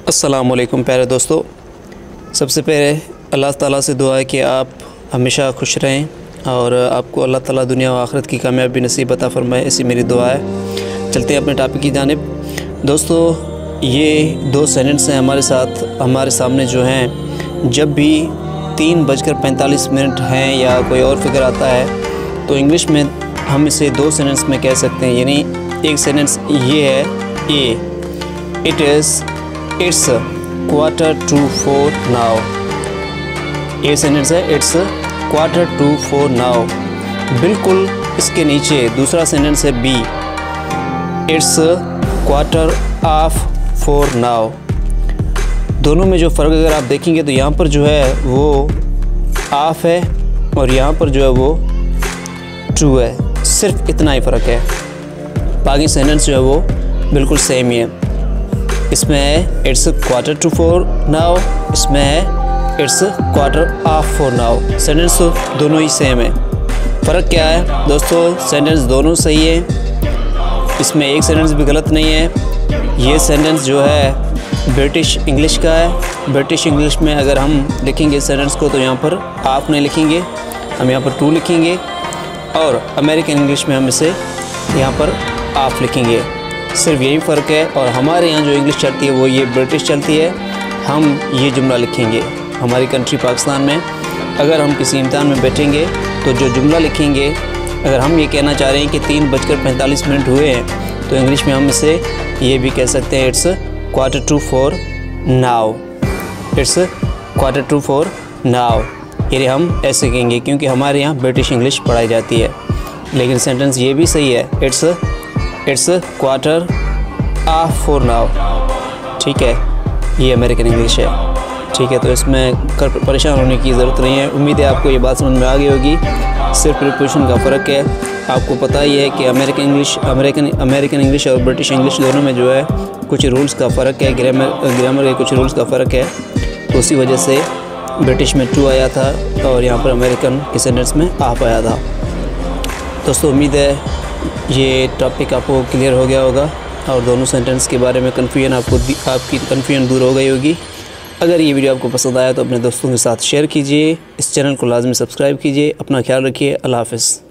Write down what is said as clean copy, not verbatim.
अस्सलामुअलैकुम प्यारे दोस्तों, सबसे पहले अल्लाह ताला से दुआ है कि आप हमेशा खुश रहें और आपको अल्लाह ताला दुनिया व आखिरत की कामयाबी नसीब अता फरमाए, ऐसी मेरी दुआ है। चलते हैं अपने टॉपिक की जानिब। दोस्तों, ये दो सेंटेंस हैं हमारे सामने जो हैं। जब भी 3:45 हैं या कोई और फिगर आता है तो इंग्लिश में हम इसे दो सेंटेंस में कह सकते हैं। यानी एक सेंटेंस ये है इट्स 3:45 नाउ। ये सेंटेंस है इट्स 3:45 नाउ। बिल्कुल इसके नीचे दूसरा सेंटेंस है बी, इट्स 4:15 नाउ। दोनों में जो फ़र्क अगर आप देखेंगे तो यहाँ पर जो है वो ऑफ है और यहाँ पर जो है वो ट्रू है। सिर्फ इतना ही फ़र्क है, बाकी सेंटेंस जो है वो बिल्कुल सेम ही है। इसमें है इट्स 4:15 नाउ, इसमें है इट्स 4:15 नाउ। सेंटेंस तो दोनों ही सेम है। फ़र्क क्या है दोस्तों? सेंटेंस दोनों सही है, इसमें एक सेंटेंस भी गलत नहीं है। ये सेंटेंस जो है ब्रिटिश इंग्लिश का है। ब्रिटिश इंग्लिश में अगर हम लिखेंगे सेंटेंस को तो यहाँ पर आप नहीं लिखेंगे, हम यहाँ पर टू लिखेंगे, और अमेरिकन इंग्लिश में हम इसे यहाँ पर आप लिखेंगे। सिर्फ यही फ़र्क है। और हमारे यहाँ जो इंग्लिश चलती है वो ये ब्रिटिश चलती है। हम ये जुमला लिखेंगे हमारी कंट्री पाकिस्तान में। अगर हम किसी इम्तिहान में बैठेंगे तो जो जुमला लिखेंगे, अगर हम ये कहना चाह रहे हैं कि 3:45 हुए हैं तो इंग्लिश में हम इसे ये भी कह सकते हैं इट्स 4:15 नाउ। It's 4:15 now. ये हम ऐसे कहेंगे क्योंकि हमारे यहाँ ब्रिटिश इंग्लिश पढ़ाई जाती है। लेकिन सेंटेंस ये भी सही है, इट्स 4:15 नाउ। ठीक है, ये अमेरिकन इंग्लिश है। ठीक है, तो इसमें परेशान होने की ज़रूरत नहीं है। उम्मीद है आपको ये बात समझ में आ गई होगी। सिर्फ प्रीपोजिशन का फ़र्क है। आपको पता ही है कि अमेरिकन इंग्लिश और ब्रिटिश इंग्लिश दोनों में जो है कुछ रूल्स का फ़र्क है, ग्रामर के कुछ रूल्स का फ़र्क है। तो उसी वजह से ब्रिटिश में टू आया था और यहाँ पर अमेरिकन के सेंटेंस में आप आया था। दोस्तों, उम्मीद है ये टॉपिक आपको क्लियर हो गया होगा और दोनों सेंटेंस के बारे में आपकी कन्फ्यूजन दूर हो गई होगी। अगर ये वीडियो आपको पसंद आया तो अपने दोस्तों के साथ शेयर कीजिए। इस चैनल को लाजमी सब्सक्राइब कीजिए। अपना ख्याल रखिए। अल्लाह हाफ़िज़।